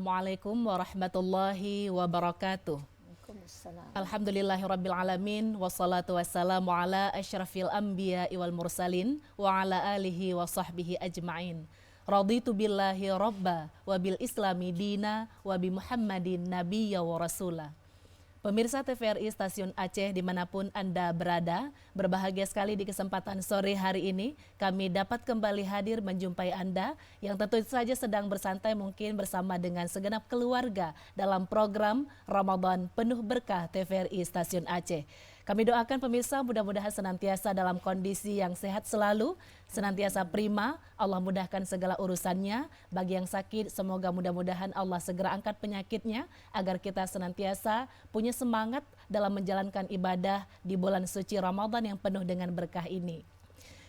Assalamualaikum warahmatullahi wabarakatuh. Waalaikumsalam. Alhamdulillahirrabbilalamin. Wassalatu wassalamu ala asyrafil anbiya wal mursalin wa ala alihi wa sahbihi ajma'in. Raditu billahi rabba wa bil islami dina wa bi muhammadin nabiyya wa rasulah. Pemirsa TVRI Stasiun Aceh dimanapun Anda berada, berbahagia sekali di kesempatan sore hari ini kami dapat kembali hadir menjumpai Anda yang tentu saja sedang bersantai mungkin bersama dengan segenap keluarga dalam program Ramadan Penuh Berkah TVRI Stasiun Aceh. Kami doakan pemirsa mudah-mudahan senantiasa dalam kondisi yang sehat selalu, senantiasa prima, Allah mudahkan segala urusannya. Bagi yang sakit, semoga mudah-mudahan Allah segera angkat penyakitnya, agar kita senantiasa punya semangat dalam menjalankan ibadah di bulan suci Ramadan yang penuh dengan berkah ini.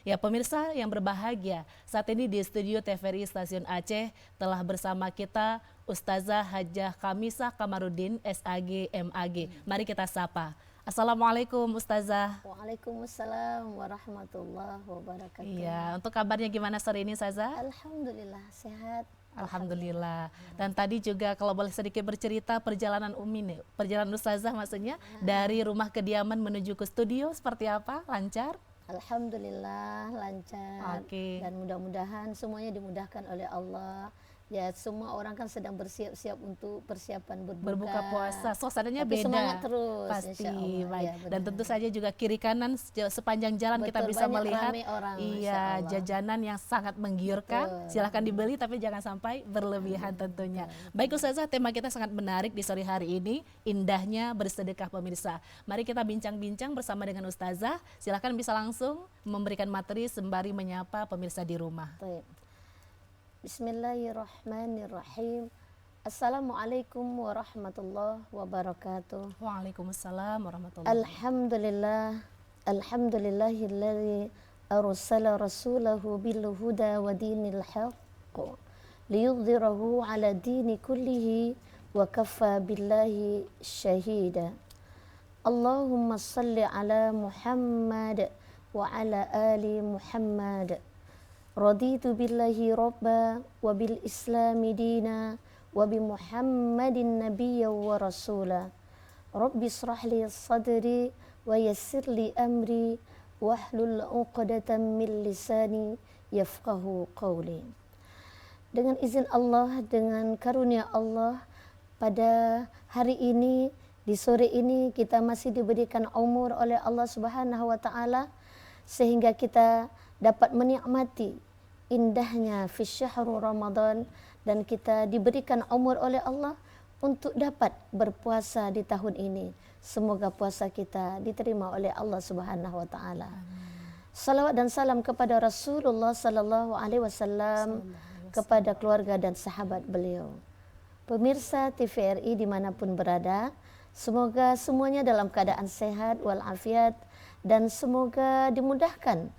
Ya pemirsa yang berbahagia, saat ini di studio TVRI Stasiun Aceh telah bersama kita Ustazah Hajjah Khamisah Kamarudin, SAG, MAG. Mari kita sapa. Assalamualaikum Ustazah. Waalaikumsalam warahmatullahi wabarakatuh. Iya, untuk kabarnya gimana sore ini Ustazah? Alhamdulillah sehat. Alhamdulillah. Dan tadi juga kalau boleh sedikit bercerita perjalanan perjalanan Ustazah maksudnya dari rumah kediaman menuju ke studio seperti apa? Lancar? Alhamdulillah lancar. Oke. Dan mudah-mudahan semuanya dimudahkan oleh Allah. Ya semua orang kan sedang bersiap-siap untuk persiapan Berbuka puasa, suasananya Tapi beda. semangat terus, Pasti, insyaallah. baik. Ya, Dan tentu saja juga kiri kanan sepanjang jalan kita Betul, bisa banyak melihat ramai orang, iya insyaallah. jajanan yang sangat menggiurkan. Betul. Silahkan dibeli tapi jangan sampai berlebihan tentunya. Baik Ustazah, tema kita sangat menarik di sore hari ini, indahnya bersedekah pemirsa. Mari kita bincang-bincang bersama dengan Ustazah. Silahkan bisa langsung memberikan materi sembari menyapa pemirsa di rumah. Baik. Bismillahirrahmanirrahim. Assalamualaikum warahmatullahi wabarakatuh. Waalaikumsalam warahmatullahi wabarakatuh. Alhamdulillahilladzi arsala rasulahu bil huda wa dinil haqq liyudhhirahu ala dini kullihi wa kaffa billahi syahida. Allahumma salli ala Muhammad wa ala ali Muhammad. Raditu billahi rabba wa bil islami dina wa bi Muhammadin nabiyya wa rasula. Rabbi israh li sadri wa yassir li amri wahlul 'uqdatam min lisani yafqahu qawli. Dengan izin Allah, dengan karunia Allah, pada hari ini, di sore ini kita masih diberikan umur oleh Allah Subhanahu wa taala sehingga kita dapat menikmati indahnya fi syahrul Ramadan, dan kita diberikan umur oleh Allah untuk dapat berpuasa di tahun ini. Semoga puasa kita diterima oleh Allah Subhanahu wa taala. Salawat dan salam kepada Rasulullah sallallahu alaihi wasallam, kepada keluarga dan sahabat beliau. Pemirsa TVRI dimanapun berada, semoga semuanya dalam keadaan sehat walafiat, dan semoga dimudahkan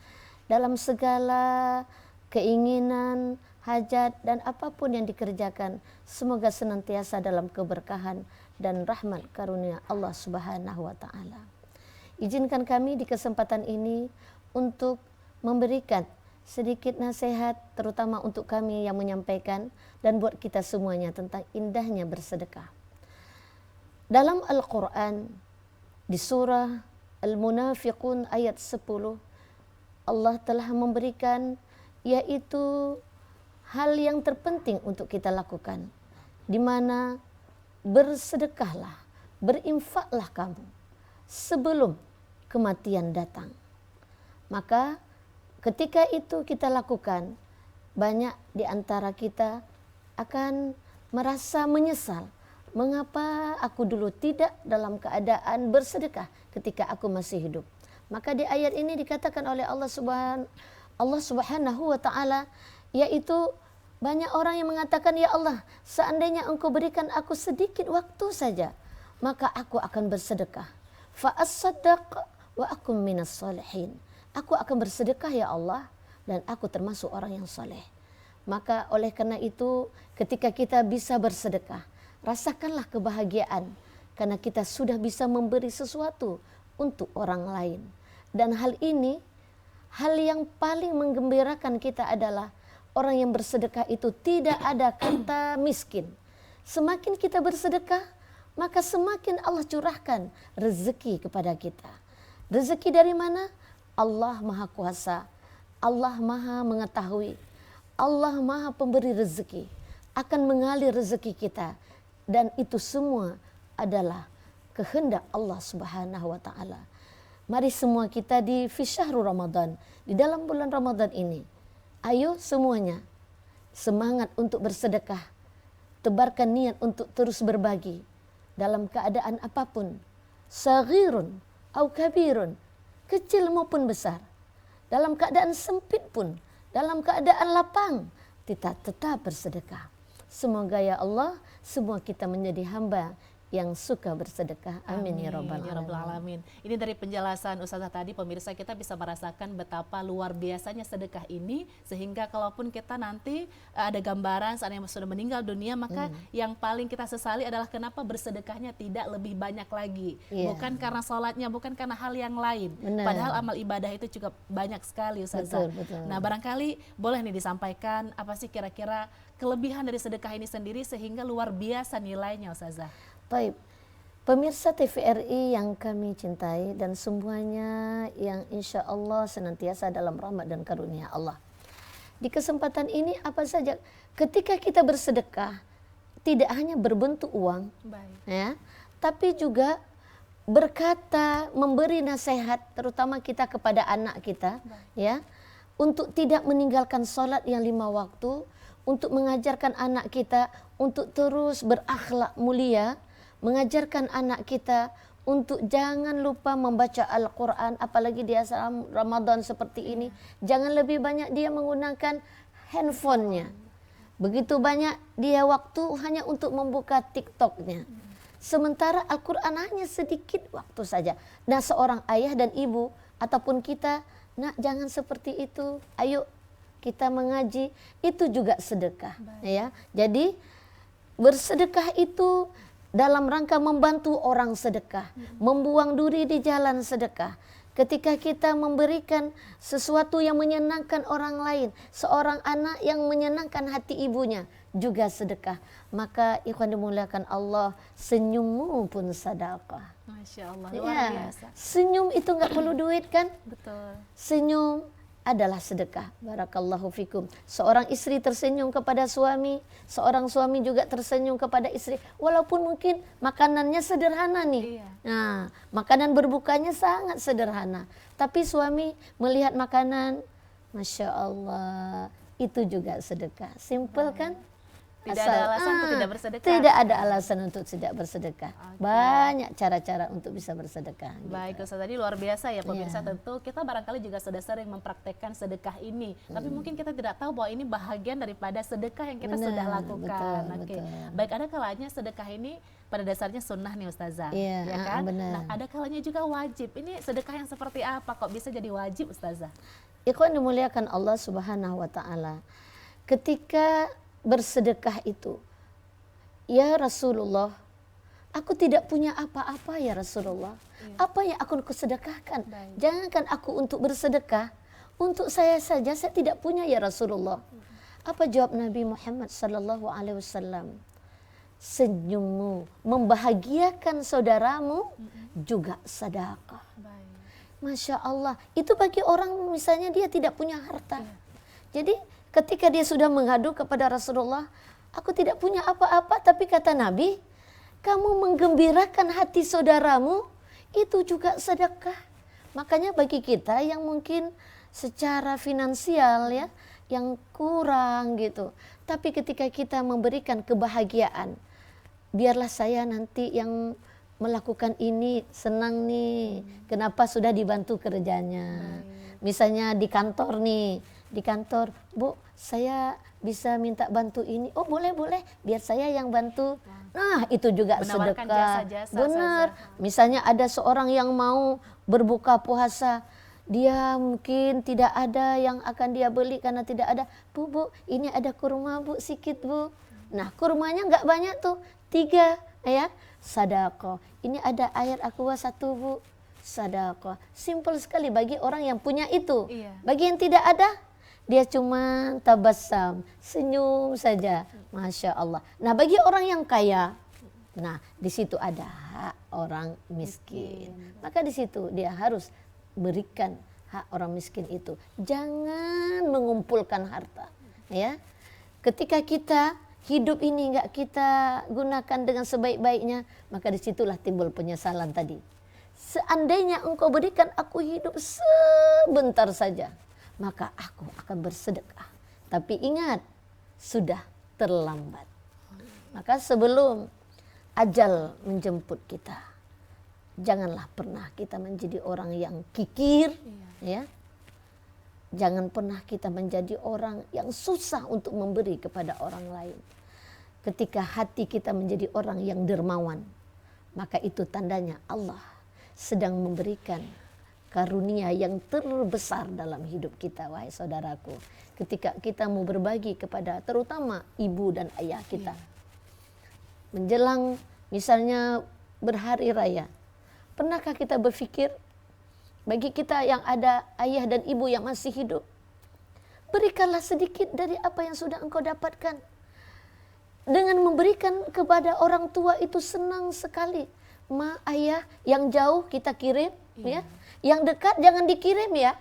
dalam segala keinginan, hajat, dan apapun yang dikerjakan. Semoga senantiasa dalam keberkahan dan rahmat karunia Allah Subhanahu wa taala. Izinkan kami di kesempatan ini untuk memberikan sedikit nasihat, terutama untuk kami yang menyampaikan, dan buat kita semuanya tentang indahnya bersedekah. Dalam Al-Quran, di surah Al-Munafiqun ayat 10, Allah telah memberikan yaitu hal yang terpenting untuk kita lakukan, di mana bersedekahlah, berinfaklah kamu sebelum kematian datang. Maka ketika itu kita lakukan, banyak di antara kita akan merasa menyesal. Mengapa aku dulu tidak dalam keadaan bersedekah ketika aku masih hidup? Maka di ayat ini dikatakan oleh Allah Subhanahu wa ta'ala, yaitu banyak orang yang mengatakan, ya Allah, seandainya engkau berikan aku sedikit waktu saja, maka aku akan bersedekah. Fa'as-saddaq wa akum minas salihin. Aku akan bersedekah ya Allah, dan aku termasuk orang yang soleh. Maka oleh karena itu, ketika kita bisa bersedekah, rasakanlah kebahagiaan, karena kita sudah bisa memberi sesuatu untuk orang lain. Dan hal ini, hal yang paling menggembirakan kita adalah orang yang bersedekah itu tidak ada kata miskin. Semakin kita bersedekah, maka semakin Allah curahkan rezeki kepada kita. Rezeki dari mana? Allah Maha Kuasa, Allah Maha Mengetahui, Allah Maha Pemberi rezeki, akan mengalir rezeki kita. Dan itu semua adalah kehendak Allah Subhanahu wa Ta'ala. Mari semua kita di Syahrul Ramadan, di dalam bulan Ramadan ini, ayo semuanya semangat untuk bersedekah, tebarkan niat untuk terus berbagi dalam keadaan apapun, saghirun au kabirun, kecil maupun besar, dalam keadaan sempit pun, dalam keadaan lapang, kita tetap bersedekah. Semoga ya Allah, semua kita menjadi hamba yang suka bersedekah. Amin, ya Rabbal Alamin. Ini dari penjelasan Ustazah tadi, pemirsa, kita bisa merasakan betapa luar biasanya sedekah ini, sehingga kalaupun kita nanti ada gambaran saat yang sudah meninggal dunia, maka yang paling kita sesali adalah kenapa bersedekahnya tidak lebih banyak lagi. Bukan karena sholatnya, bukan karena hal yang lain. Benar. Padahal amal ibadah itu juga banyak sekali, Ustazah. Betul. Nah, barangkali boleh nih disampaikan apa sih kira-kira kelebihan dari sedekah ini sendiri sehingga luar biasa nilainya, Ustazah. Baik, pemirsa TVRI yang kami cintai dan semuanya yang insya Allah senantiasa dalam rahmat dan karunia Allah. Di kesempatan ini apa saja, ketika kita bersedekah tidak hanya berbentuk uang, ya, tapi juga berkata, memberi nasihat, terutama kita kepada anak kita, ya, untuk tidak meninggalkan sholat yang 5 waktu, untuk mengajarkan anak kita untuk terus berakhlak mulia, mengajarkan anak kita untuk jangan lupa membaca Al-Quran, apalagi di saat Ramadan seperti ini. Jangan lebih banyak dia menggunakan handphonenya. Begitu banyak dia waktu hanya untuk membuka TikToknya. Sementara Al-Quran hanya sedikit waktu saja. Nah, seorang ayah dan ibu ataupun kita, nak, jangan seperti itu. Ayo kita mengaji, itu juga sedekah. Ya, jadi bersedekah itu dalam rangka membantu orang sedekah, membuang duri di jalan sedekah. Ketika kita memberikan sesuatu yang menyenangkan orang lain, seorang anak yang menyenangkan hati ibunya juga sedekah. Maka ikhwan dimuliakan Allah, senyummu pun sedekah. Masya Allah, luar biasa. Senyum itu nggak perlu duit kan? Betul. Senyum adalah sedekah. Barakallahu fikum. Seorang istri tersenyum kepada suami, seorang suami juga tersenyum kepada istri, walaupun mungkin makanannya sederhana nih. Nah, makanan berbukanya sangat sederhana, tapi suami melihat makanan, Masya Allah, itu juga sedekah. Simple kan? Tidak ada alasan untuk tidak bersedekah. Tidak ada alasan untuk tidak bersedekah. Banyak cara-cara untuk bisa bersedekah. Baik, Ustaz, tadi luar biasa ya pemirsa. Tentu kita barangkali juga sudah sering mempraktekkan sedekah ini, tapi mungkin kita tidak tahu bahwa ini bahagian daripada sedekah yang kita sudah lakukan. Betul. Baik, ada kalanya sedekah ini pada dasarnya sunnah nih Ustazah, ya kan? Nah, ada kalanya juga wajib. Ini sedekah yang seperti apa kok bisa jadi wajib, Ustazah? Ikhwan dimuliakan Allah Subhanahu wa Ta'ala. Ketika bersedekah itu, ya Rasulullah, aku tidak punya apa-apa ya Rasulullah. Apa yang aku sedekahkan? Jangankan aku untuk bersedekah, untuk saya saja saya tidak punya ya Rasulullah. Apa jawab Nabi Muhammad sallallahu alaihi wasallam? Senyummu membahagiakan saudaramu juga sedekah. Masya Allah, itu bagi orang misalnya dia tidak punya harta. Jadi ketika dia sudah mengadu kepada Rasulullah, aku tidak punya apa-apa, tapi kata Nabi, kamu menggembirakan hati saudaramu, itu juga sedekah. Makanya bagi kita yang mungkin secara finansial ya, yang kurang gitu, tapi ketika kita memberikan kebahagiaan, biarlah saya nanti yang melakukan ini senang nih, kenapa sudah dibantu kerjanya. Misalnya di kantor nih, di kantor, Bu, saya bisa minta bantu ini. Oh boleh, biar saya yang bantu. Nah itu juga menawarkan sedekah. jasa-jasa. Benar. Misalnya ada seorang yang mau berbuka puasa, dia mungkin tidak ada yang akan dia beli karena tidak ada. Bu, ini ada kurma Bu, sikit Bu. Nah kurmanya nggak banyak tuh, 3 ya, sedekah. Ini ada air aqua 1 Bu, sedekah. Simple sekali bagi orang yang punya itu. Bagi yang tidak ada, Dia cuma tabassam, senyum saja, Masya Allah. Nah bagi orang yang kaya, nah di situ ada hak orang miskin. Maka di situ dia harus berikan hak orang miskin itu. Jangan mengumpulkan harta, ya. Ketika kita hidup ini nggak kita gunakan dengan sebaik-baiknya, maka disitulah timbul penyesalan tadi. Seandainya engkau berikan aku hidup sebentar saja, maka aku akan bersedekah. Tapi ingat, sudah terlambat. Maka sebelum ajal menjemput kita, janganlah pernah kita menjadi orang yang kikir, ya. Jangan pernah kita menjadi orang yang susah untuk memberi kepada orang lain. Ketika hati kita menjadi orang yang dermawan, maka itu tandanya Allah sedang memberikan karunia yang terbesar dalam hidup kita, wahai saudaraku. Ketika kita mau berbagi kepada terutama ibu dan ayah kita. Menjelang misalnya berhari raya, pernahkah kita berpikir bagi kita yang ada ayah dan ibu yang masih hidup, berikanlah sedikit dari apa yang sudah engkau dapatkan. Dengan memberikan kepada orang tua itu senang sekali. Ma, ayah, yang jauh kita kirim, ya. Yang dekat jangan dikirim ya.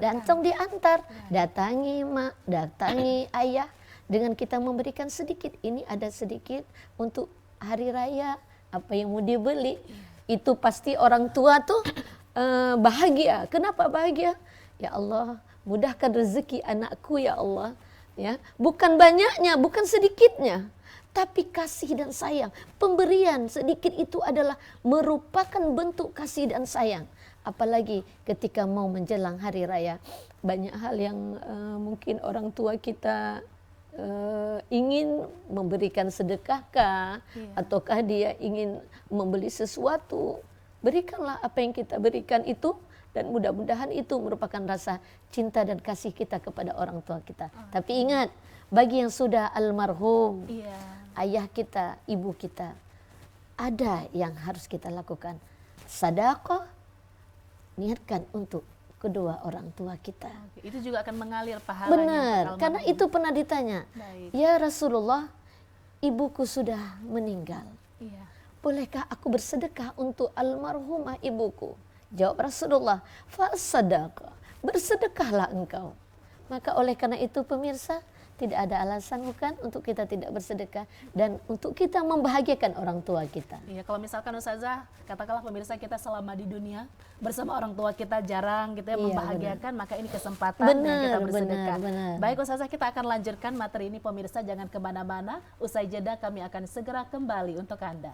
Langsung diantar. Datangi mak, datangi ayah. Dengan kita memberikan sedikit. Ini ada sedikit untuk hari raya. Apa yang mau dibeli. Itu pasti orang tua tuh bahagia. Kenapa bahagia? Ya Allah, mudahkan rezeki anakku ya Allah. Ya, bukan banyaknya, bukan sedikitnya. Tapi kasih dan sayang, pemberian sedikit itu adalah merupakan bentuk kasih dan sayang. Apalagi ketika mau menjelang hari raya, banyak hal yang mungkin orang tua kita ingin memberikan sedekahkah, ataukah dia ingin membeli sesuatu. Berikanlah apa yang kita berikan itu, dan mudah-mudahan itu merupakan rasa cinta dan kasih kita kepada orang tua kita. Tapi ingat, bagi yang sudah almarhum, ayah kita, ibu kita, ada yang harus kita lakukan. Sedekah, niatkan untuk kedua orang tua kita. Itu juga akan mengalir pahalanya. Benar, karena itu pernah ditanya. Baik. Ya Rasulullah, ibuku sudah meninggal. Bolehkah aku bersedekah untuk almarhumah ibuku? Jawab Rasulullah, fasadaqah, bersedekahlah engkau. Maka oleh karena itu pemirsa, tidak ada alasan bukan untuk kita tidak bersedekah dan untuk kita membahagiakan orang tua kita. Iya, kalau misalkan Ustazah, katakanlah pemirsa kita selama di dunia bersama orang tua kita jarang gitu ya membahagiakan, maka ini kesempatan kita bersedekah. Benar. Baik Ustazah, kita akan lanjutkan materi ini pemirsa, jangan kemana-mana. Usai jeda kami akan segera kembali untuk Anda.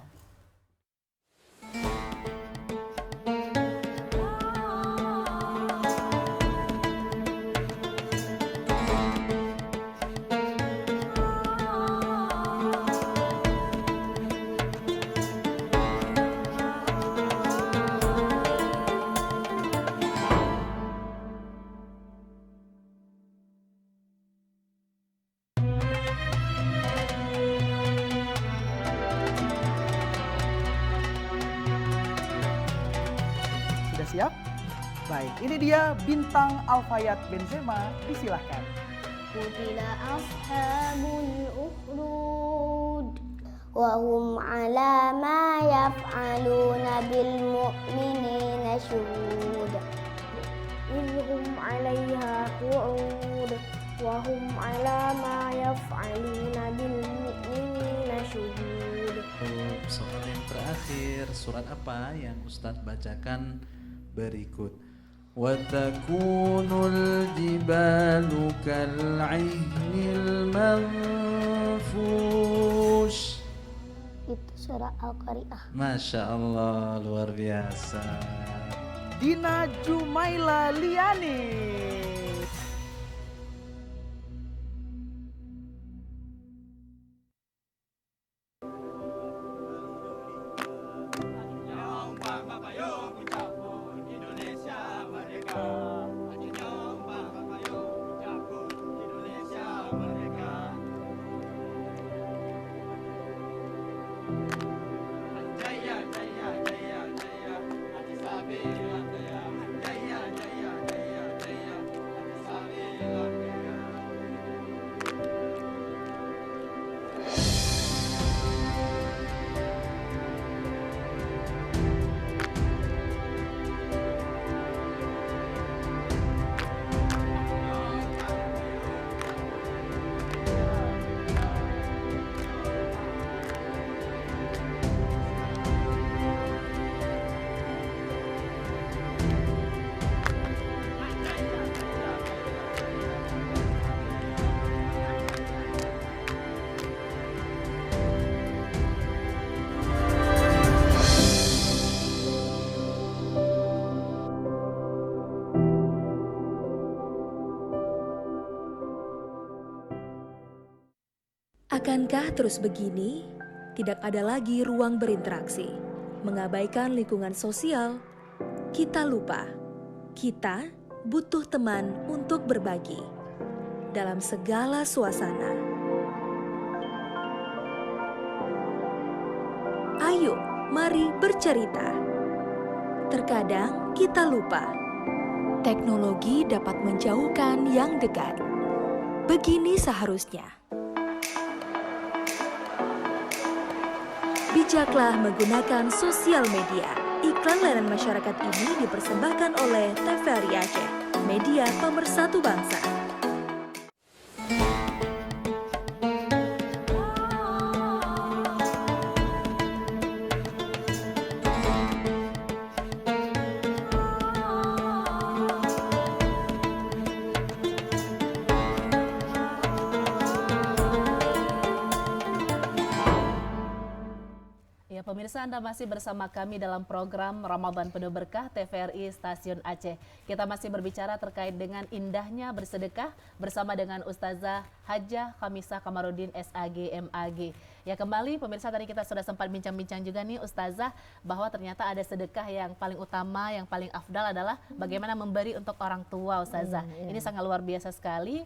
Siap? Baik, ini dia bintang Alfayat Benzema, disilahkan. Qutila ashabul ukhdud wa hum ala ma yaf'aluna bil mu'minina syuhud idhum 'alaiha qu'ud wa hum ala ma yaf'aluna bil mu'minina syuhud. Soal yang terakhir, surat apa yang Ustadz bacakan berikut? وَتَكُونُ الْجِبَالُ كَالْعِهْنِ الْمَنْفُوشِ. Itu surah Al-Qari'ah. Masya Allah, luar biasa. Dina Jumaila Liani. Akankah terus begini? Tidak ada lagi ruang berinteraksi, mengabaikan lingkungan sosial. Kita lupa, kita butuh teman untuk berbagi dalam segala suasana. Ayo, mari bercerita. Terkadang kita lupa, teknologi dapat menjauhkan yang dekat. Begini seharusnya. Bijaklah menggunakan sosial media. Iklan layanan masyarakat ini dipersembahkan oleh TVRI Aceh, media pemersatu bangsa. Ya, pemirsa, Anda masih bersama kami dalam program Ramadan Penuh Berkah TVRI Stasiun Aceh. Kita masih berbicara terkait dengan indahnya bersedekah bersama dengan Ustazah Hajah Khamisah Kamarudin SAG MAG. Ya, kembali pemirsa, tadi kita sudah sempat bincang-bincang juga nih Ustazah bahwa ternyata ada sedekah yang paling utama, yang paling afdal adalah bagaimana memberi untuk orang tua, Ustazah. Ini sangat luar biasa sekali.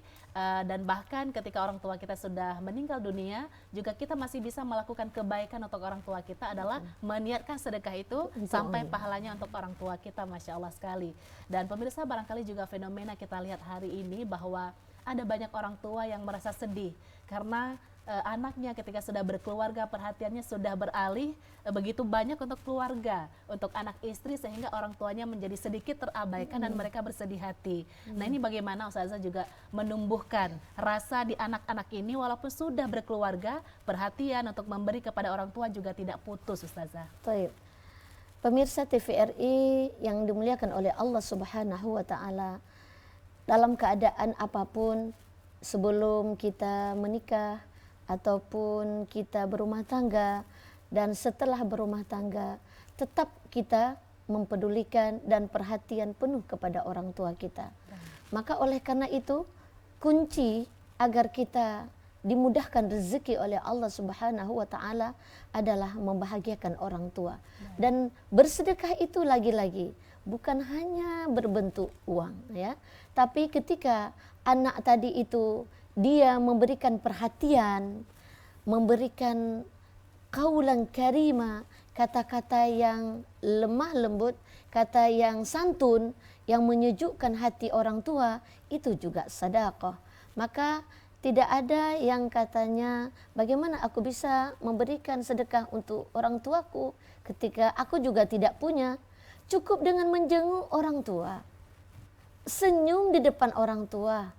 Dan bahkan ketika orang tua kita sudah meninggal dunia, juga kita masih bisa melakukan kebaikan untuk orang tua kita adalah meniatkan sedekah itu sampai pahalanya untuk orang tua kita, Masya Allah sekali. Dan pemirsa, barangkali juga fenomena kita lihat hari ini bahwa ada banyak orang tua yang merasa sedih karena anaknya ketika sudah berkeluarga perhatiannya sudah beralih begitu banyak untuk keluarga, untuk anak istri, sehingga orang tuanya menjadi sedikit terabaikan dan mereka bersedih hati. Nah, ini bagaimana Ustazah juga menumbuhkan rasa di anak-anak ini walaupun sudah berkeluarga, perhatian untuk memberi kepada orang tua juga tidak putus, Ustazah. Baik. Pemirsa TVRI yang dimuliakan oleh Allah Subhanahu wa taala, dalam keadaan apapun sebelum kita menikah ataupun kita berumah tangga dan setelah berumah tangga, tetap kita mempedulikan dan perhatian penuh kepada orang tua kita. Maka oleh karena itu, kunci agar kita dimudahkan rezeki oleh Allah Subhanahu wa taala adalah membahagiakan orang tua. Dan bersedekah itu lagi-lagi bukan hanya berbentuk uang, ya, tapi ketika anak tadi itu dia memberikan perhatian, memberikan qaulan karima, kata-kata yang lemah lembut, kata yang santun, yang menyejukkan hati orang tua, itu juga sedekah. Maka tidak ada yang katanya bagaimana aku bisa memberikan sedekah untuk orang tuaku ketika aku juga tidak punya. Cukup dengan menjenguk orang tua, senyum di depan orang tua,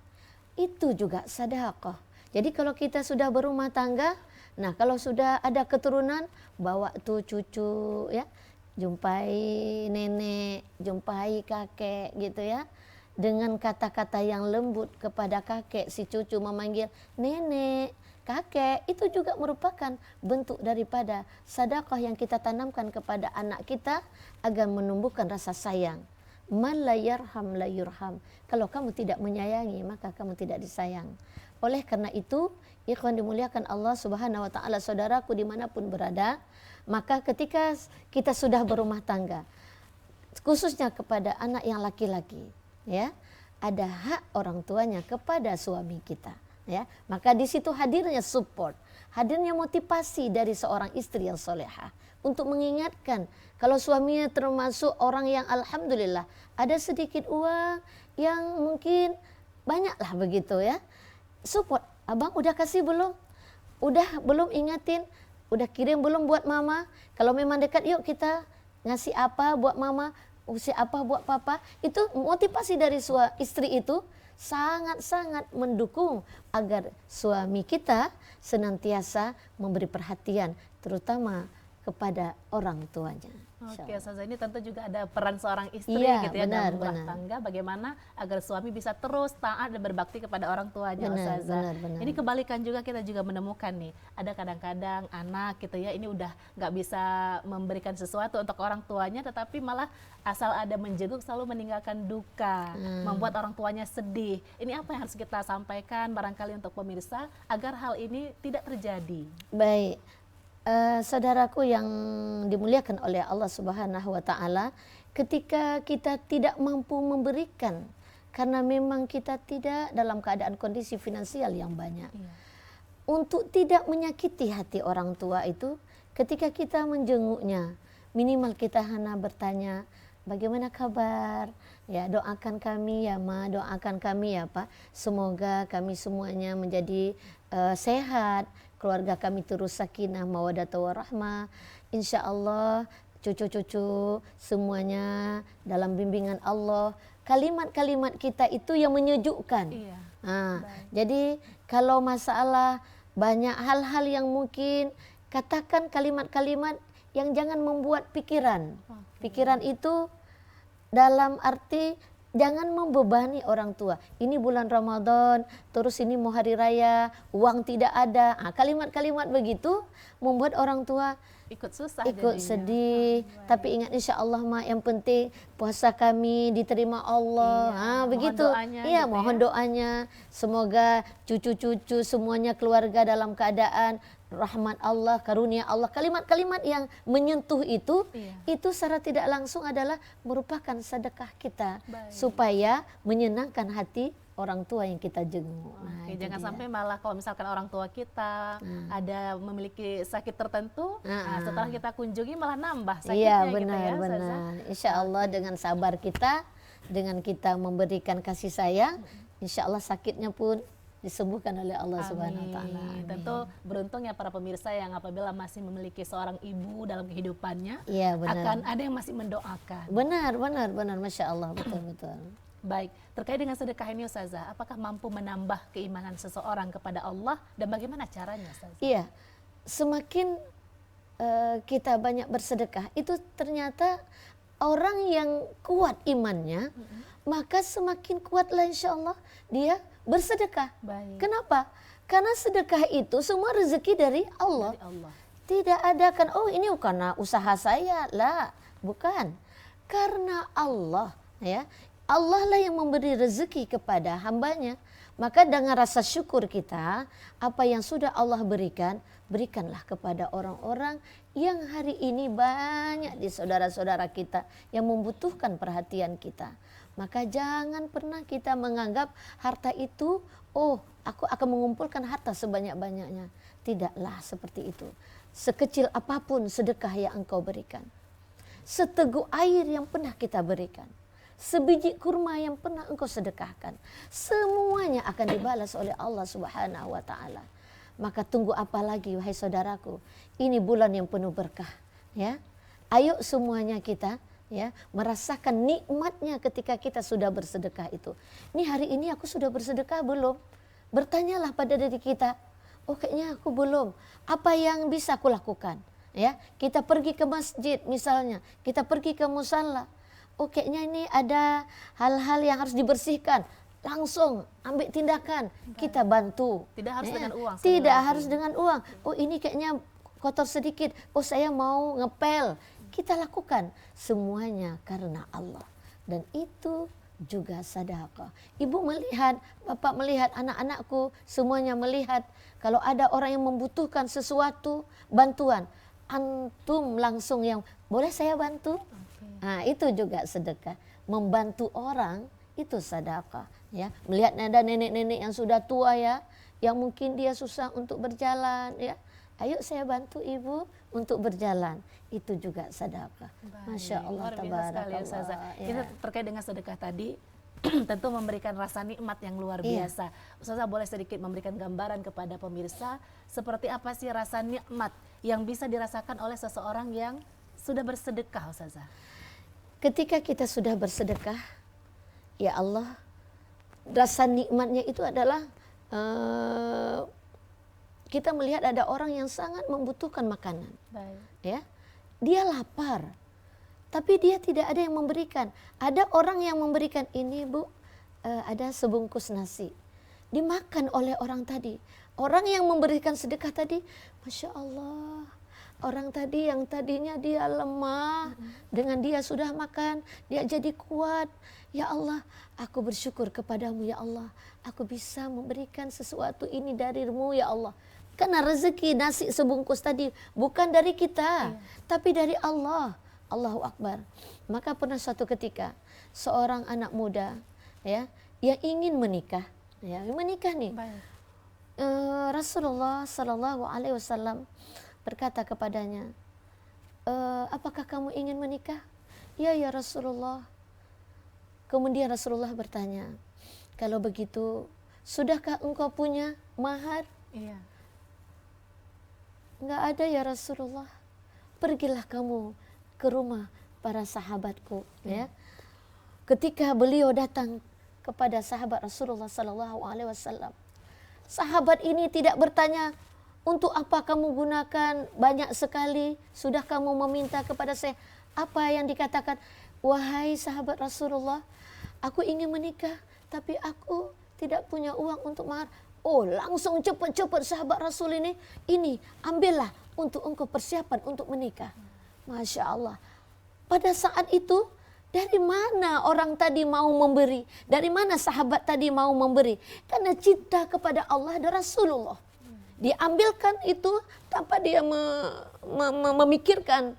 itu juga sedekah. Jadi kalau kita sudah berumah tangga, nah kalau sudah ada keturunan, bawa tuh cucu, ya, jumpai nenek, jumpai kakek gitu ya, dengan kata-kata yang lembut kepada kakek, si cucu memanggil nenek, kakek, itu juga merupakan bentuk daripada sedekah yang kita tanamkan kepada anak kita agar menumbuhkan rasa sayang. Man la yarham la yurham. Kalau kamu tidak menyayangi, maka kamu tidak disayang. Oleh karena itu, ikhwan dimuliakan Allah Subhanahu wa taala, saudaraku dimanapun berada, maka ketika kita sudah berumah tangga, khususnya kepada anak yang laki-laki, ya, ada hak orang tuanya kepada suami kita, ya. Maka di situ hadirnya support, hadirnya motivasi dari seorang istri yang solehah untuk mengingatkan kalau suaminya termasuk orang yang alhamdulillah ada sedikit uang yang mungkin banyaklah begitu, ya, support. Abang udah kasih belum? Udah belum ingatin? Udah kirim belum buat mama? Kalau memang dekat, yuk kita ngasih apa buat mama, ngasih apa buat papa. Itu motivasi dari istri itu sangat-sangat mendukung agar suami kita senantiasa memberi perhatian, terutama kepada orang tuanya. Oke, Ustazah, ini tentu juga ada peran seorang istri Iya, gitu ya benar, dalam rumah benar. tangga, bagaimana agar suami bisa terus taat dan berbakti kepada orang tuanya, Benar, Ustazah. benar. Ini kebalikan juga, kita juga menemukan nih, ada kadang-kadang anak gitu ya, ini udah nggak bisa memberikan sesuatu untuk orang tuanya, tetapi malah asal ada menjenguk selalu meninggalkan duka, membuat orang tuanya sedih. Ini apa yang harus kita sampaikan barangkali untuk pemirsa agar hal ini tidak terjadi? Baik. Saudaraku yang dimuliakan oleh Allah Subhanahu wa taala, ketika kita tidak mampu memberikan karena memang kita tidak dalam keadaan kondisi finansial yang banyak. Iya. Untuk tidak menyakiti hati orang tua itu, ketika kita menjenguknya, minimal kita hanya bertanya, bagaimana kabar? Ya, doakan kami ya Ma, doakan kami ya Pak. Semoga kami semuanya menjadi sehat, keluarga kami terus sakinah, mawaddah warahmah. Insya Allah cucu-cucu semuanya dalam bimbingan Allah. Kalimat-kalimat kita itu yang menyejukkan. Iya. Nah, jadi kalau masalah banyak hal-hal yang mungkin, katakan kalimat-kalimat yang jangan membuat pikiran. Pikiran itu dalam arti jangan membebani orang tua. Ini bulan Ramadan, terus ini mau hari raya, uang tidak ada. Kalimat-kalimat begitu membuat orang tua Ikut susah ikut jadinya. sedih. Tapi ingat insya Allah Ma, yang penting puasa kami diterima Allah. Iya, Begitu. mohon doanya Iya, gitu mohon ya. doanya. Semoga cucu-cucu semuanya keluarga dalam keadaan rahmat Allah, karunia Allah. Kalimat-kalimat yang menyentuh itu, Iya. itu secara tidak langsung adalah merupakan sedekah kita Baik. supaya menyenangkan hati orang tua yang kita jenguk. Nah, Oke, itu jangan dia. sampai malah kalau misalkan orang tua kita ada memiliki sakit tertentu, setelah kita kunjungi malah nambah sakitnya Iya, gitu benar, ya, Ustazah. benar. Insya Allah dengan sabar kita, dengan kita memberikan kasih sayang, insya Allah sakitnya pun disembuhkan oleh Allah Subhanahu wa taala. Amin. Tentu beruntung ya para pemirsa yang apabila masih memiliki seorang ibu dalam kehidupannya, Iya, benar. akan ada yang masih mendoakan. Benar, Masya Allah, betul. Baik, terkait dengan sedekah ini Ustazah, apakah mampu menambah keimanan seseorang kepada Allah dan bagaimana caranya Ustazah? Iya, semakin kita banyak bersedekah, itu ternyata orang yang kuat imannya, maka semakin kuatlah insya Allah dia bersedekah. Baik. Kenapa? Karena sedekah itu semua rezeki dari Allah. Dari Allah. Tidak ada kan, oh ini karena usaha saya, lah, bukan. Karena Allah, ya, Allah lah yang memberi rezeki kepada hambanya. Maka dengan rasa syukur kita, apa yang sudah Allah berikan, berikanlah kepada orang-orang yang hari ini banyak di saudara-saudara kita yang membutuhkan perhatian kita. Maka jangan pernah kita menganggap harta itu, oh aku akan mengumpulkan harta sebanyak-banyaknya. Tidaklah seperti itu. Sekecil apapun sedekah yang engkau berikan, seteguk air yang pernah kita berikan, sebiji kurma yang pernah engkau sedekahkan, semuanya akan dibalas oleh Allah Subhanahu wa taala. Maka tunggu apa lagi wahai saudaraku? Ini bulan yang penuh berkah, ya. Ayo semuanya kita ya merasakan nikmatnya ketika kita sudah bersedekah itu. Ini hari ini aku sudah bersedekah belum? Bertanyalah pada diri kita. Oh kayaknya aku belum. Apa yang bisa aku lakukan? Ya, kita pergi ke masjid misalnya, kita pergi ke musala. Oh kayaknya ini ada hal-hal yang harus dibersihkan. Langsung ambil tindakan, kita bantu. Tidak harus dengan uang. sekali Tidak lagi. harus dengan uang. Oh ini kayaknya kotor sedikit. Oh saya mau ngepel. Kita lakukan semuanya karena Allah. Dan itu juga sedekah. Ibu melihat, bapak melihat, anak-anakku semuanya melihat. Kalau ada orang yang membutuhkan sesuatu, bantuan. Antum langsung yang, boleh saya bantu? Nah itu juga sedekah. Membantu orang itu sedekah. Ya, melihat ada nenek-nenek yang sudah tua ya, yang mungkin dia susah untuk berjalan ya. Ayo saya bantu ibu untuk berjalan. Itu juga sedekah. Masya Allah, Luar biasa sekali ya, Ustazah. tabarakallah. Ini Ya. terkait dengan sedekah tadi, tentu memberikan rasa nikmat yang luar Iya. biasa. Ustazah boleh sedikit memberikan gambaran kepada pemirsa seperti apa sih rasa nikmat yang bisa dirasakan oleh seseorang yang sudah bersedekah, Ustazah? Ketika kita sudah bersedekah, ya Allah, rasa nikmatnya itu adalah kita melihat ada orang yang sangat membutuhkan makanan, Baik. ya. dia lapar, tapi dia tidak ada yang memberikan. Ada orang yang memberikan, ini Bu, ada sebungkus nasi. Dimakan oleh orang tadi. Orang yang memberikan sedekah tadi, Masya Allah, orang tadi yang tadinya dia lemah, dengan dia sudah makan, dia jadi kuat. Ya Allah, aku bersyukur kepadamu ya Allah. Aku bisa memberikan sesuatu ini darimu ya Allah. Karena rezeki nasi sebungkus tadi bukan dari kita, tapi dari Allah. Allahu Akbar. Maka pernah suatu ketika seorang anak muda ya yang ingin menikah, ya menikah nih. Rasulullah Shallallahu Alaihi Wasallam berkata kepadanya, apakah kamu ingin menikah? Ya Rasulullah. Kemudian Rasulullah bertanya, kalau begitu sudahkah engkau punya mahar? Iya. Enggak ada ya Rasulullah. Pergilah kamu ke rumah para sahabatku, ya. Ketika beliau datang kepada sahabat Rasulullah Sallallahu Alaihi Wasallam, sahabat ini tidak bertanya, untuk apa kamu gunakan banyak sekali? Sudah kamu meminta kepada saya? Apa yang dikatakan? Wahai sahabat Rasulullah, aku ingin menikah, tapi aku tidak punya uang untuk mahar. Oh, langsung cepat-cepat sahabat Rasul ini ambillah untuk engkau persiapan untuk menikah. Masya Allah. Pada saat itu, dari mana orang tadi mau memberi? Dari mana sahabat tadi mau memberi? Karena cinta kepada Allah dan Rasulullah. Diambilkan itu tanpa dia memikirkan,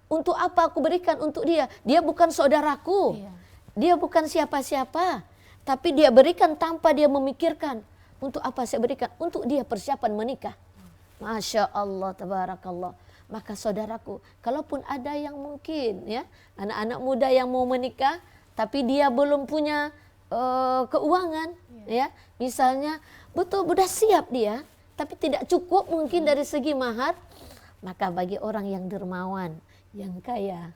untuk apa aku berikan untuk dia. Dia bukan saudaraku. Iya. Dia bukan siapa-siapa. Tapi dia berikan tanpa dia memikirkan. Untuk apa saya berikan? Untuk dia persiapan menikah. Masya Allah, tabarakallah. Maka saudaraku, kalaupun ada yang mungkin ya anak-anak muda yang mau menikah, tapi dia belum punya keuangan, ya misalnya betul sudah siap dia, tapi tidak cukup mungkin dari segi mahar, maka bagi orang yang dermawan, yang kaya,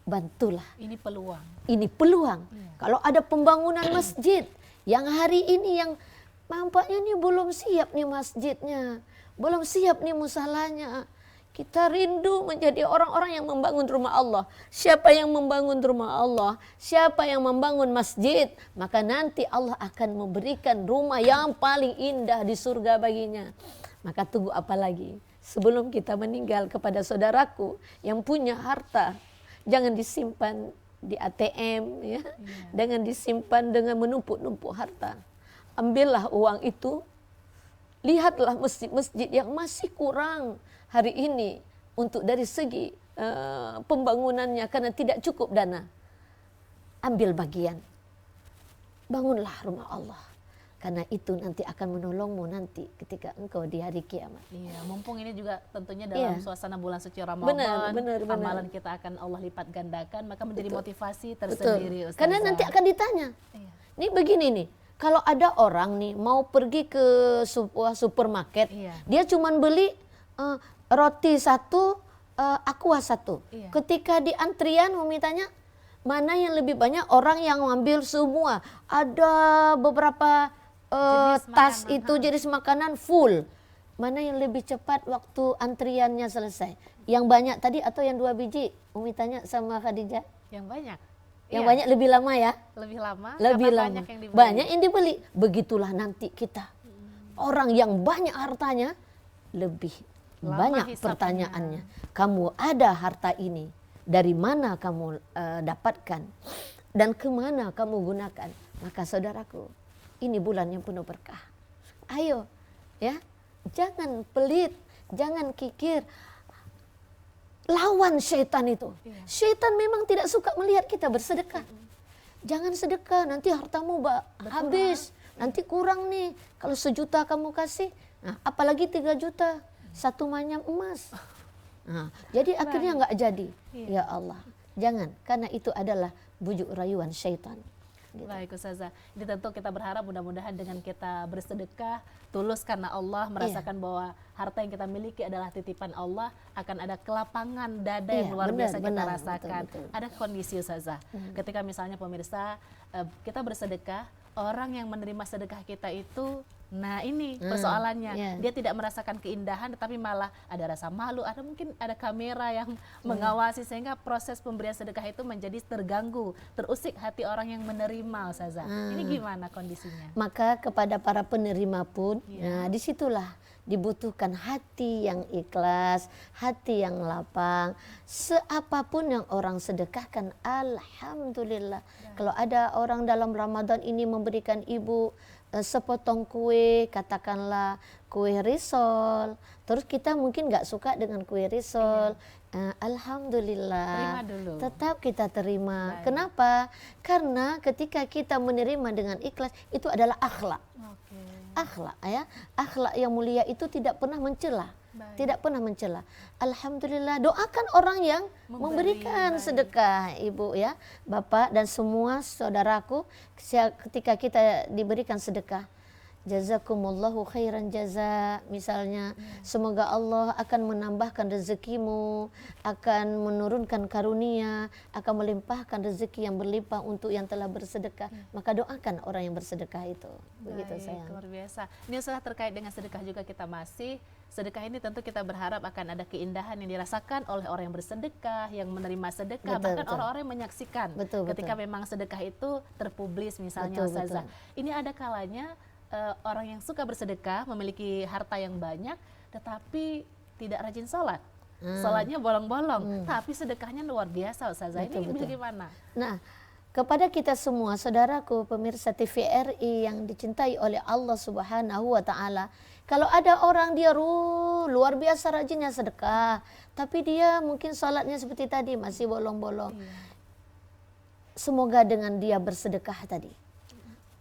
bantulah. Ini peluang. Ini peluang. Kalau ada pembangunan masjid yang hari ini yang nampaknya nih belum siap nih masjidnya, belum siap nih musalanya. Kita rindu menjadi orang-orang yang membangun rumah Allah. Siapa yang membangun rumah Allah, siapa yang membangun masjid, maka nanti Allah akan memberikan rumah yang paling indah di surga baginya. Maka tunggu apa lagi? Sebelum kita meninggal, kepada saudaraku yang punya harta, jangan disimpan di ATM, ya. Jangan disimpan dengan menumpuk-numpuk harta. Ambillah uang itu, lihatlah masjid-masjid yang masih kurang hari ini untuk dari segi pembangunannya karena tidak cukup dana. Ambil bagian, bangunlah rumah Allah, karena itu nanti akan menolongmu nanti ketika engkau di hari kiamat. Iya, mumpung ini juga tentunya dalam suasana bulan suci Ramadan, benar. amalan kita akan Allah lipat gandakan, maka menjadi motivasi Betul. tersendiri. Ustazah. Karena nanti akan ditanya. Iya. Nih begini nih, kalau ada orang nih mau pergi ke sebuah supermarket, dia cuman beli roti satu, aqua satu. Iya. Ketika di antrian memintanya, mana yang lebih banyak orang yang ngambil semua. Ada beberapa tas makanan, itu jenis makanan full. Mana yang lebih cepat waktu antriannya selesai? Yang banyak tadi atau yang 2 biji? Umi tanya sama Khadijah. Yang banyak. Yang Iya. banyak lebih lama ya? Lebih lama. Lebih karena lama. Banyak yang dibeli. Banyak yang dibeli. Begitulah nanti kita. Orang yang banyak hartanya lebih Lama banyak hisapnya. pertanyaannya. Kamu ada harta ini, dari mana kamu dapatkan dan kemana kamu gunakan? Maka saudaraku, ini bulan yang penuh berkah. Ayo, ya, jangan pelit, jangan kikir. Lawan syaitan itu. Syaitan memang tidak suka melihat kita bersedekah. Jangan sedekah, nanti hartamu habis, nanti kurang nih. Kalau 1 juta kamu kasih, nah, apalagi 3 juta. 1 manyam emas. Nah, jadi akhirnya nggak jadi. Ya Allah, jangan, karena itu adalah bujuk rayuan syaitan. Gitu. Baik Ustazah, ini tentu kita berharap mudah-mudahan dengan kita bersedekah tulus karena Allah, merasakan bahwa harta yang kita miliki adalah titipan Allah, akan ada kelapangan dada yang luar biasa kita rasakan. betul. Ada kondisi Ustazah, ketika misalnya pemirsa kita bersedekah, orang yang menerima sedekah kita itu Nah ini persoalannya, iya. dia tidak merasakan keindahan tetapi malah ada rasa malu, ada mungkin ada kamera yang mengawasi sehingga proses pemberian sedekah itu menjadi terganggu, terusik hati orang yang menerima, Ustazah. Ini gimana kondisinya? Maka kepada para penerima pun, nah disitulah dibutuhkan hati yang ikhlas, hati yang lapang. Seapapun yang orang sedekahkan, alhamdulillah. Kalau ada orang dalam Ramadan ini memberikan ibu sepotong kue, katakanlah kue risol, terus kita mungkin nggak suka dengan kue risol, alhamdulillah, Terima dulu. tetap kita terima. Baik. Kenapa? Karena ketika kita menerima dengan ikhlas, itu adalah akhlak. Oke. Akhlak, ya, akhlak yang mulia itu tidak pernah mencela. Baik. Tidak pernah mencela. Alhamdulillah, doakan orang yang memberikan baik. sedekah, Ibu ya, Bapak dan semua saudaraku, ketika kita diberikan sedekah. Jazakumullahu khairan jaza, misalnya semoga Allah akan menambahkan rezekimu, akan menurunkan karunia, akan melimpahkan rezeki yang berlimpah untuk yang telah bersedekah. Maka doakan orang yang bersedekah itu. Begitu Baik, sayang. luar biasa. Ini Ustazah, terkait dengan sedekah juga kita masih. Sedekah ini tentu kita berharap akan ada keindahan yang dirasakan oleh orang yang bersedekah, yang menerima sedekah, Betul, bahkan betul. orang-orang yang menyaksikan. Betul, ketika betul. memang sedekah itu terpublis misalnya, Betul, Ustazah. betul. Ini ada kalanya orang yang suka bersedekah, memiliki harta yang banyak, tetapi tidak rajin sholat. Sholatnya bolong-bolong, tapi sedekahnya luar biasa, Ustazah. Betul, Ini betul. bagaimana? Nah, kepada kita semua, saudaraku, pemirsa TVRI yang dicintai oleh Allah Subhanahu wa Ta'ala, kalau ada orang dia luar biasa rajinnya sedekah, tapi dia mungkin sholatnya seperti tadi masih bolong-bolong. Semoga dengan dia bersedekah tadi,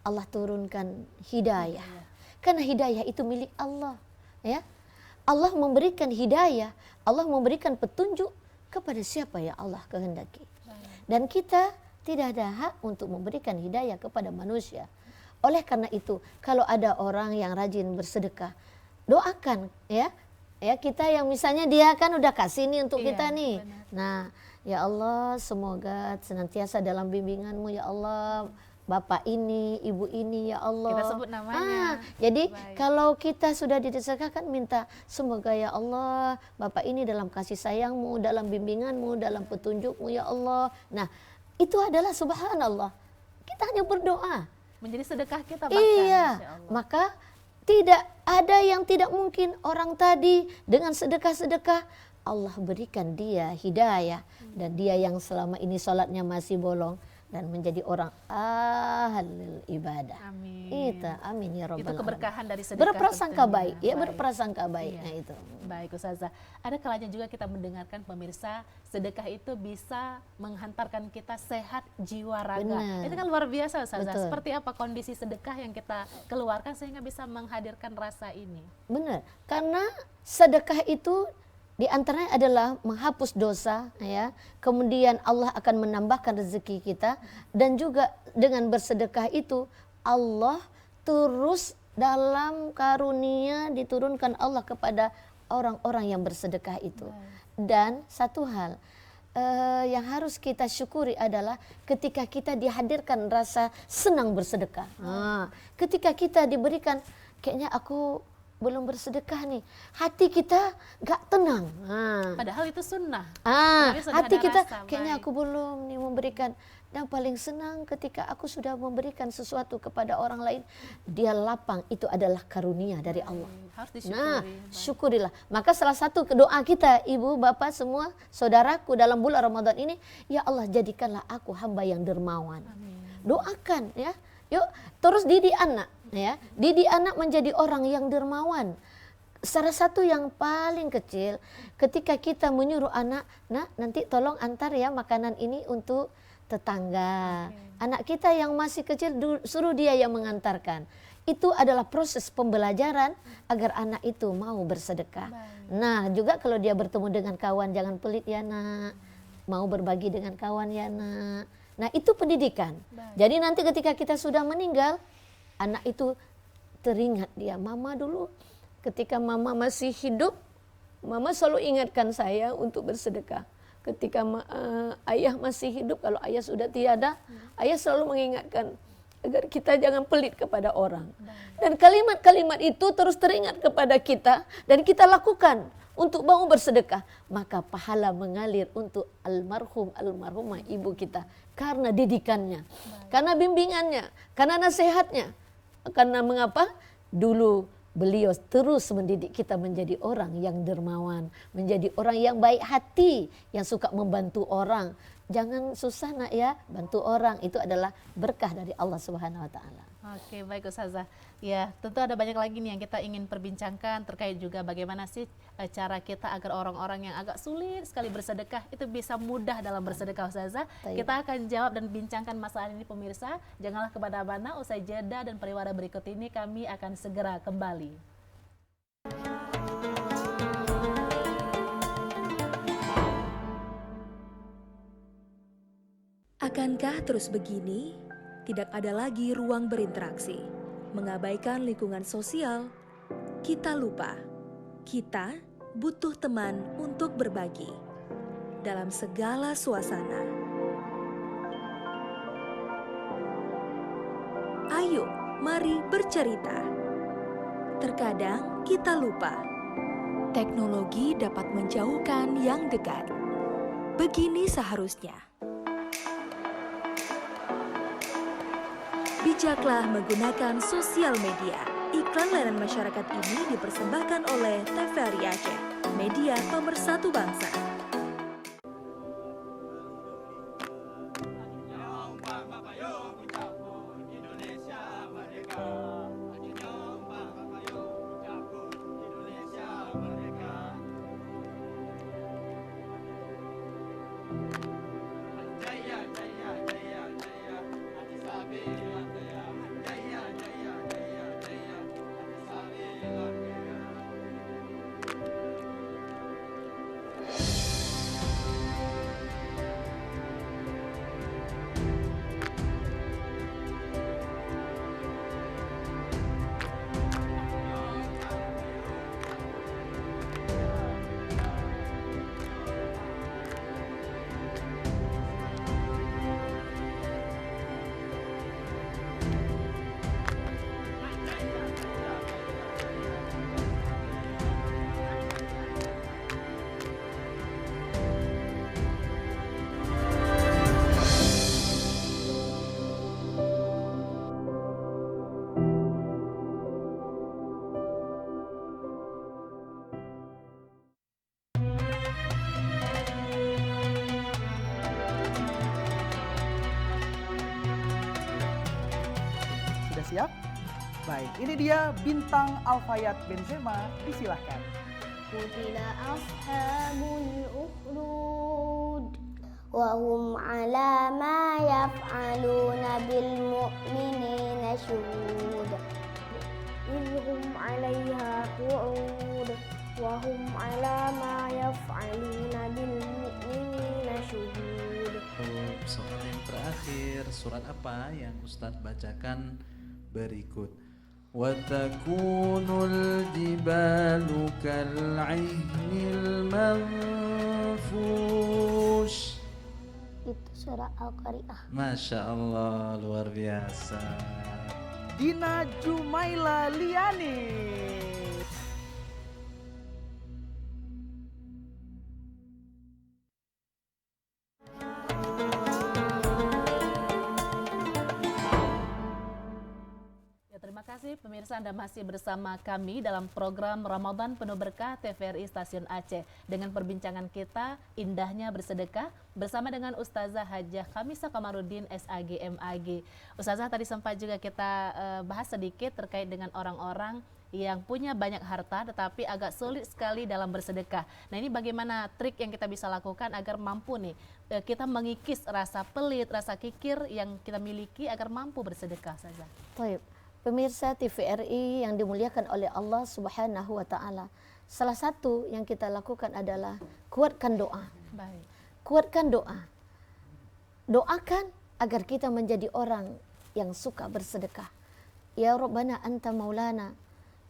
Allah turunkan hidayah. Karena hidayah itu milik Allah, ya. Allah memberikan hidayah, Allah memberikan petunjuk kepada siapa ya Allah kehendaki. Dan kita tidak ada hak untuk memberikan hidayah kepada manusia. Oleh karena itu, kalau ada orang yang rajin bersedekah, doakan ya. Ya, kita yang misalnya dia kan udah kasih nih untuk kita nih. benar. Nah, ya Allah, semoga senantiasa dalam bimbinganmu ya Allah. Bapak ini, ibu ini ya Allah. Kita sebut namanya. Jadi Baik. kalau kita sudah disedekahkan, minta semoga ya Allah Bapak ini dalam kasih sayangmu, dalam bimbinganmu, dalam petunjukmu ya Allah. Nah itu adalah subhanallah. Kita hanya berdoa. Menjadi sedekah kita bahkan. Iya, Masya Allah. maka tidak ada yang tidak mungkin. Orang tadi dengan sedekah-sedekah Allah berikan dia hidayah. Dan dia yang selama ini sholatnya masih bolong dan menjadi orang ahlul ibadah. Amin. Itu amin ya rabbal Itu alamin. keberkahan dari sedekah. Berprasangka tentunya. baik, ya Baik. berprasangka baik. Iya. Nah itu. Baik Ustazah, ada kalanya juga kita mendengarkan pemirsa, sedekah itu bisa menghantarkan kita sehat jiwa raga. Benar. Itu kan luar biasa Ustazah. Betul. Seperti apa kondisi sedekah yang kita keluarkan sehingga bisa menghadirkan rasa ini? Benar, karena sedekah itu di antaranya adalah menghapus dosa, ya. Kemudian Allah akan menambahkan rezeki kita, dan juga dengan bersedekah itu Allah terus dalam karunia diturunkan Allah kepada orang-orang yang bersedekah itu. Dan satu hal yang harus kita syukuri adalah ketika kita dihadirkan rasa senang bersedekah. Nah, ketika kita diberikan, kayaknya aku belum bersedekah nih, hati kita gak tenang. Padahal itu sunnah. Ah, Tapi sudah hati ada kita rasa, kayaknya baik. aku belum nih memberikan. Dan paling senang ketika aku sudah memberikan sesuatu kepada orang lain, dia lapang, itu adalah karunia dari Allah. Harus disyukuri. Nah, Baik. syukurilah. Maka salah satu doa kita, ibu, bapak, semua saudaraku dalam bulan Ramadan ini, ya Allah jadikanlah aku hamba yang dermawan. Doakan ya. Yuk, terus didik anak ya. Didik anak menjadi orang yang dermawan. Salah satu yang paling kecil, ketika kita menyuruh anak, nak nanti tolong antar ya makanan ini untuk tetangga. Anak kita yang masih kecil suruh dia yang mengantarkan. Itu adalah proses pembelajaran agar anak itu mau bersedekah. Nah, juga kalau dia bertemu dengan kawan, jangan pelit ya nak. Mau berbagi dengan kawan ya nak. Nah, itu pendidikan. Jadi nanti ketika kita sudah meninggal, anak itu teringat dia, mama dulu ketika mama masih hidup, mama selalu ingatkan saya untuk bersedekah. Ketika ayah masih hidup, kalau ayah sudah tiada, ayah selalu mengingatkan agar kita jangan pelit kepada orang. Dan kalimat-kalimat itu terus teringat kepada kita dan kita lakukan untuk mau bersedekah, maka pahala mengalir untuk almarhumah ibu kita karena didikannya, karena bimbingannya, karena nasihatnya. Karena mengapa? Dulu beliau terus mendidik kita menjadi orang yang dermawan, menjadi orang yang baik hati, yang suka membantu orang. Jangan susah nak ya, bantu orang, itu adalah berkah dari Allah Subhanahu wa taala. Oke, baik Ustazah. Ya, tentu ada banyak lagi nih yang kita ingin perbincangkan terkait juga bagaimana sih cara kita agar orang-orang yang agak sulit sekali bersedekah itu bisa mudah dalam bersedekah, Ustazah. Kita akan jawab dan bincangkan masalah ini pemirsa. Janganlah kemana-mana, usai jeda dan pariwara berikut ini kami akan segera kembali. Akankah terus begini? Tidak ada lagi ruang berinteraksi, mengabaikan lingkungan sosial. Kita lupa, kita butuh teman untuk berbagi dalam segala suasana. Ayo, mari bercerita. Terkadang kita lupa, teknologi dapat menjauhkan yang dekat. Begini seharusnya. Bijaklah menggunakan sosial media. Iklan layanan masyarakat ini dipersembahkan oleh TVRI Aceh, media pemersatu bangsa. Siap? Baik, ini dia bintang Alfayat Benzema, disilahkan. Qutila ashabul ukhdud wa hum ala ma yaf'aluna bil mu'minina syuhud idhum 'alaiha qu'ud wa hum ala ma yaf'aluna bil mu'minina syuhud. Soal yang terakhir, surat apa yang Ustadz bacakan berikut? Watakunul jibalu kal'ihnil manfush. Itu surah Al-Qari'ah. Masya Allah, luar biasa. Dina Jumaila Liani. Terima kasih pemirsa, Anda masih bersama kami dalam program Ramadan Penuh Berkah TVRI Stasiun Aceh dengan perbincangan kita indahnya bersedekah bersama dengan Ustazah Hajjah Khamisa Kamarudin SAG MAG. Ustazah, tadi sempat juga kita bahas sedikit terkait dengan orang-orang yang punya banyak harta tetapi agak sulit sekali dalam bersedekah. Nah, ini bagaimana trik yang kita bisa lakukan agar mampu nih kita mengikis rasa pelit, rasa kikir yang kita miliki agar mampu bersedekah saja. Baik. Pemirsa TVRI yang dimuliakan oleh Allah Subhanahu wa taala. Salah satu yang kita lakukan adalah kuatkan doa. Baik. Kuatkan doa. Doakan agar kita menjadi orang yang suka bersedekah. Ya Rabbana anta maulana.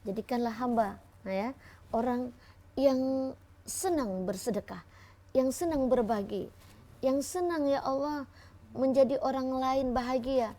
Jadikanlah hamba ya, orang yang senang bersedekah, yang senang berbagi, yang senang ya Allah menjadi orang lain bahagia.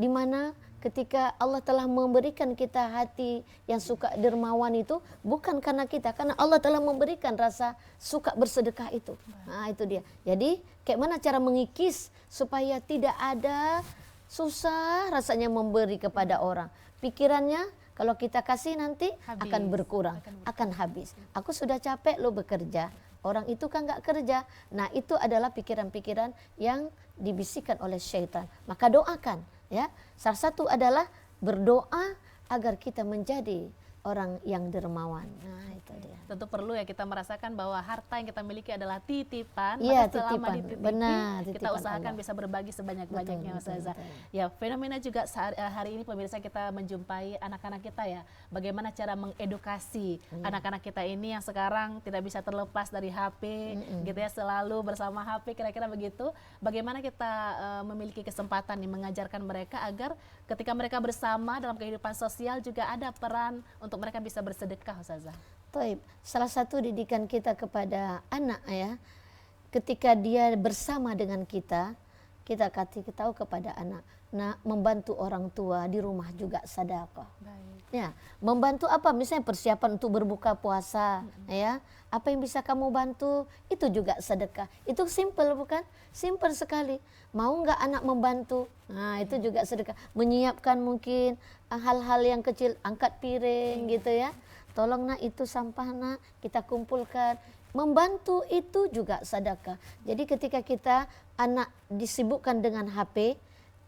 Dimana ketika Allah telah memberikan kita hati yang suka dermawan itu bukan karena kita, karena Allah telah memberikan rasa suka bersedekah itu. Nah itu dia. Jadi kayak mana cara mengikis supaya tidak ada susah rasanya memberi kepada orang. Pikirannya kalau kita kasih nanti akan berkurang, akan habis. Aku sudah capek lo bekerja, orang itu kan nggak kerja. Nah itu adalah pikiran-pikiran yang dibisikkan oleh syaitan. Maka doakan. Ya, salah satu adalah berdoa agar kita menjadi orang yang dermawan. Nah, itu dia. Tentu perlu ya kita merasakan bahwa harta yang kita miliki adalah titipan. Iya, maka selama titipan. dititipi, Benar, kita titipan usahakan Allah. bisa berbagi sebanyak-banyaknya, Betul, Ustazah. betul. Ya, fenomena juga hari ini pemirsa kita menjumpai anak-anak kita ya, bagaimana cara mengedukasi anak-anak kita ini yang sekarang tidak bisa terlepas dari HP, gitu ya, selalu bersama HP, kira-kira begitu. Bagaimana kita memiliki kesempatan nih mengajarkan mereka agar ketika mereka bersama dalam kehidupan sosial juga ada peran untuk mereka bisa bersedekah, Ustazah. Taib. Salah satu didikan kita kepada anak ya, ketika dia bersama dengan kita kasih tahu kepada anak, nah membantu orang tua di rumah juga sedekah. Ya, membantu apa? Misalnya persiapan untuk berbuka puasa, ya. Apa yang bisa kamu bantu? Itu juga sedekah. Itu simple bukan? Simple sekali. Mau nggak anak membantu? Nah, itu juga sedekah. Menyiapkan mungkin hal-hal yang kecil, angkat piring gitu ya. Tolong nak itu sampah nak, kita kumpulkan. Membantu itu juga sedekah. Jadi ketika kita anak disibukkan dengan HP,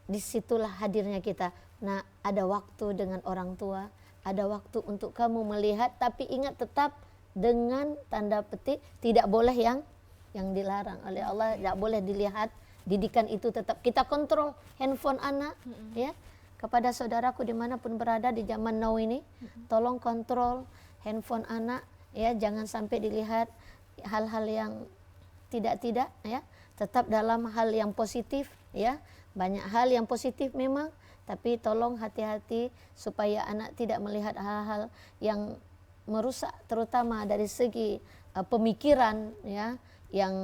disitulah hadirnya kita. Nah, ada waktu dengan orang tua, ada waktu untuk kamu melihat, tapi ingat tetap dengan tanda petik tidak boleh yang dilarang oleh Allah, tidak boleh dilihat. Didikan itu tetap kita kontrol handphone anak, ya. Kepada saudaraku dimanapun berada di zaman now ini, tolong kontrol handphone anak, ya, jangan sampai dilihat hal-hal yang tidak ya. Tetap dalam hal yang positif, ya. Banyak hal yang positif memang, tapi tolong hati-hati supaya anak tidak melihat hal-hal yang merusak, terutama dari segi pemikiran, ya, yang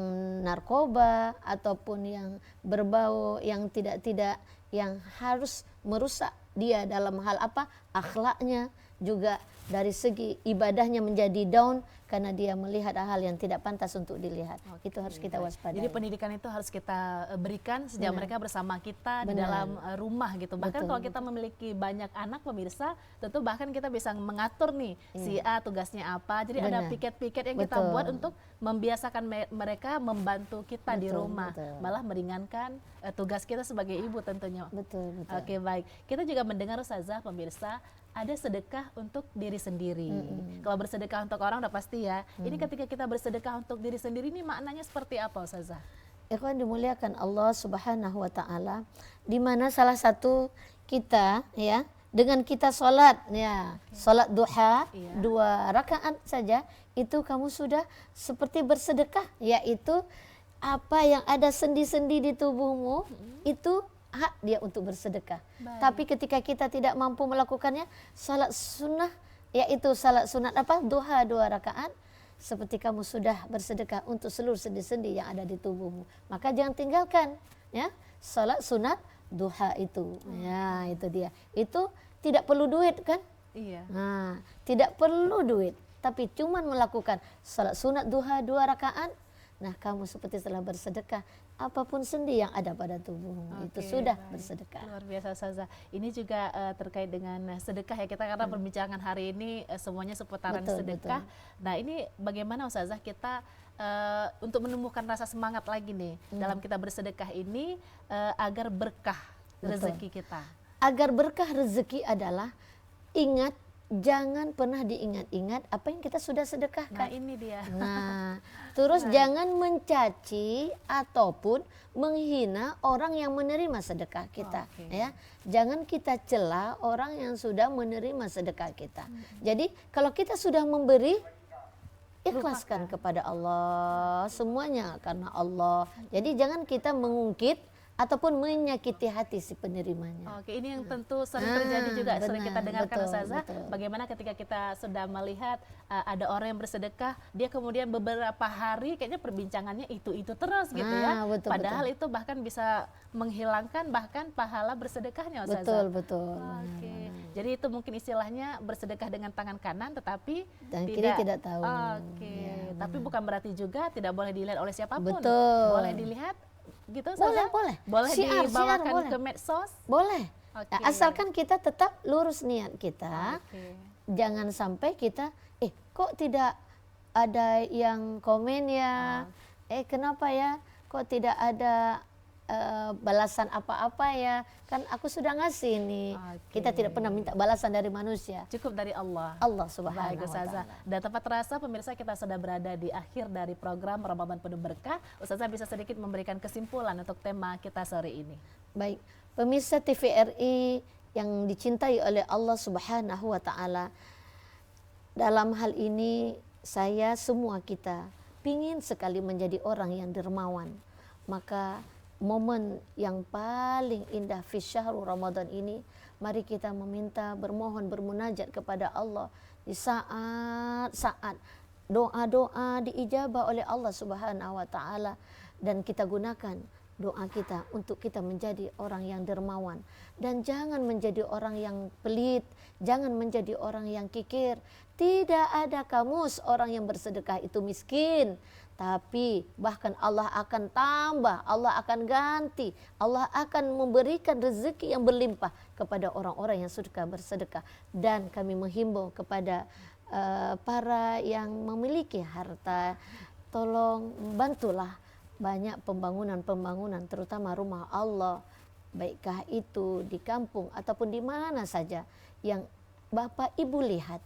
narkoba ataupun yang berbau yang tidak yang harus merusak dia dalam hal apa? Akhlaknya, juga dari segi ibadahnya menjadi down karena dia melihat hal yang tidak pantas untuk dilihat. Itu harus kita waspadai. Jadi pendidikan itu harus kita berikan sejak mereka bersama kita di dalam rumah gitu. Bahkan kalau kita memiliki banyak anak pemirsa, tentu bahkan kita bisa mengatur nih si A tugasnya apa. Jadi ada piket-piket yang kita buat untuk membiasakan mereka membantu kita di rumah, malah meringankan tugas kita sebagai ibu tentunya. Betul. Oke, baik. Kita juga mendengar Ustazah pemirsa, ada sedekah untuk diri sendiri. Kalau bersedekah untuk orang udah pasti ya. Ini ketika kita bersedekah untuk diri sendiri ini maknanya seperti apa Ustazah? Ikhwan dimuliakan Allah Subhanahu wa taala, di mana salah satu kita ya, dengan kita sholat ya, sholat duha 2 rakaat saja itu kamu sudah seperti bersedekah, yaitu apa yang ada sendi-sendi di tubuhmu itu hak dia untuk bersedekah. Tapi ketika kita tidak mampu melakukannya, salat sunnah, yaitu salat sunat apa? Duha 2 rakaat, seperti kamu sudah bersedekah untuk seluruh sendi-sendi yang ada di tubuhmu. Maka jangan tinggalkan ya salat sunat duha itu. Ya, itu dia. Itu tidak perlu duit kan? Iya. Nah, tidak perlu duit, tapi cuman melakukan salat sunat duha 2 rakaat. Nah, kamu seperti telah bersedekah apapun sendi yang ada pada tubuhmu. Itu sudah bersedekah. Luar biasa Ustazah. Ini juga terkait dengan sedekah ya kita, karena perbincangan hari ini semuanya seputaran sedekah. Nah, ini bagaimana Ustazah kita untuk menumbuhkan rasa semangat lagi nih dalam kita bersedekah ini agar berkah rezeki kita. Agar berkah rezeki adalah ingat, jangan pernah diingat-ingat apa yang kita sudah sedekahkan. Nah, ini dia. Nah, terus jangan mencaci ataupun menghina orang yang menerima sedekah kita, ya. Jangan kita cela orang yang sudah menerima sedekah kita. Jadi kalau kita sudah memberi, ikhlaskan kepada Allah, semuanya karena Allah. Jadi jangan kita mengungkit ataupun menyakiti hati si penerimanya. Oke, ini yang tentu sering terjadi juga, sering kita benar, dengarkan betul, Ustazah, betul. bagaimana ketika kita sudah melihat ada orang yang bersedekah, dia kemudian beberapa hari kayaknya perbincangannya itu terus gitu ya. Betul, Padahal itu bahkan bisa menghilangkan bahkan pahala bersedekahnya Ustazah. Betul. Oke, jadi itu mungkin istilahnya bersedekah dengan tangan kanan, tetapi Dan kiri tidak tahu. Oke, Ya, tapi bukan berarti juga tidak boleh dilihat oleh siapapun. Betul. Boleh dilihat gitu Ustazah? Boleh. Boleh Siar, dibawakan boleh. ke medsos? Boleh. Oke. Nah, asalkan kita tetap lurus niat kita. Oke. Jangan sampai kita, kok tidak ada yang komen ya? Kenapa ya? Kok tidak ada balasan apa-apa ya? Kan aku sudah ngasih nih. Oke. Kita tidak pernah minta balasan dari manusia. Cukup dari Allah. Allah Baik Subhanahu wa Ustazah. taala. Dan tepat terasa pemirsa kita sudah berada di akhir dari program Ramadan Penuh Berkah. Ustazah bisa sedikit memberikan kesimpulan untuk tema kita sore ini. Baik, pemirsa TVRI yang dicintai oleh Allah Subhanahu wa taala. Dalam hal ini saya semua kita pingin sekali menjadi orang yang dermawan. Maka momen yang paling indah fi syahrul Ramadan ini, mari kita meminta, bermohon, bermunajat kepada Allah di saat-saat doa-doa diijabah oleh Allah Subhanahu wa taala, dan kita gunakan doa kita untuk kita menjadi orang yang dermawan, dan jangan menjadi orang yang pelit, jangan menjadi orang yang kikir. Tidak ada kamus orang yang bersedekah itu miskin, tapi bahkan Allah akan tambah, Allah akan ganti, Allah akan memberikan rezeki yang berlimpah kepada orang-orang yang suka bersedekah. Dan kami menghimbau kepada para yang memiliki harta, tolong bantulah banyak pembangunan terutama rumah Allah, baikkah itu di kampung ataupun di mana saja yang Bapak Ibu lihat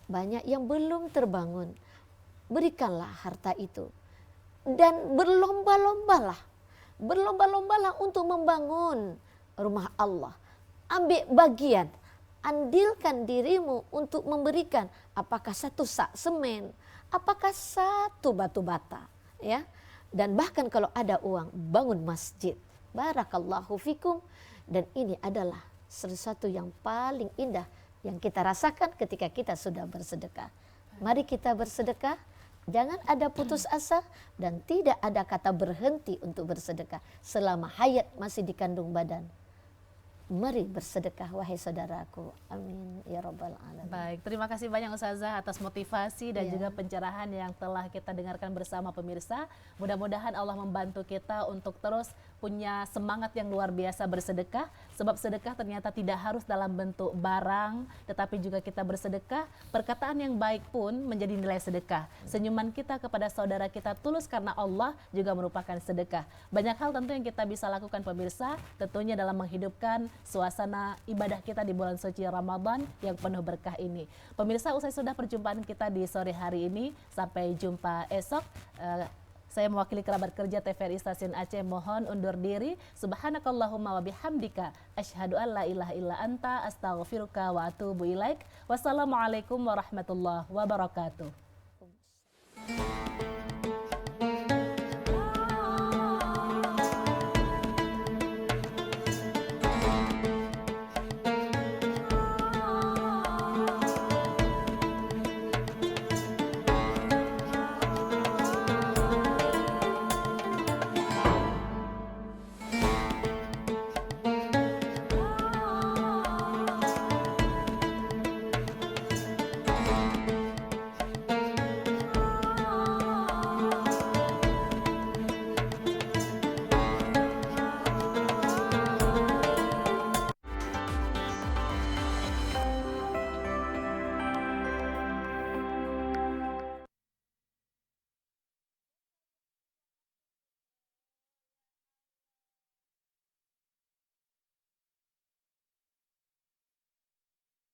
banyak yang belum terbangun. Berikanlah harta itu dan berlomba-lombalah untuk membangun rumah Allah. Ambil bagian, andilkan dirimu untuk memberikan, apakah satu sak semen, apakah satu batu bata, ya. Dan bahkan kalau ada uang, bangun masjid. Barakallahu fikum. Dan ini adalah sesuatu yang paling indah yang kita rasakan ketika kita sudah bersedekah. Mari kita bersedekah, jangan ada putus asa, dan tidak ada kata berhenti untuk bersedekah selama hayat masih dikandung badan. Mari bersedekah wahai saudaraku. Amin ya rabbal alamin. Baik, terima kasih banyak Ustazah atas motivasi dan Ya. juga pencerahan yang telah kita dengarkan bersama pemirsa. Mudah-mudahan Allah membantu kita untuk terus punya semangat yang luar biasa bersedekah, sebab sedekah ternyata tidak harus dalam bentuk barang, tetapi juga kita bersedekah, perkataan yang baik pun menjadi nilai sedekah. Senyuman kita kepada saudara kita tulus karena Allah juga merupakan sedekah. Banyak hal tentu yang kita bisa lakukan pemirsa, tentunya dalam menghidupkan suasana ibadah kita di bulan suci Ramadan yang penuh berkah ini. Pemirsa, usai sudah perjumpaan kita di sore hari ini, sampai jumpa esok. Saya mewakili kerabat kerja TVRI Stasiun Aceh mohon undur diri. Subhanakallahumma wa bihamdika asyhadu an la ilaha illa anta astaghfiruka wa atubu ilaik. Wassalamualaikum warahmatullahi wabarakatuh.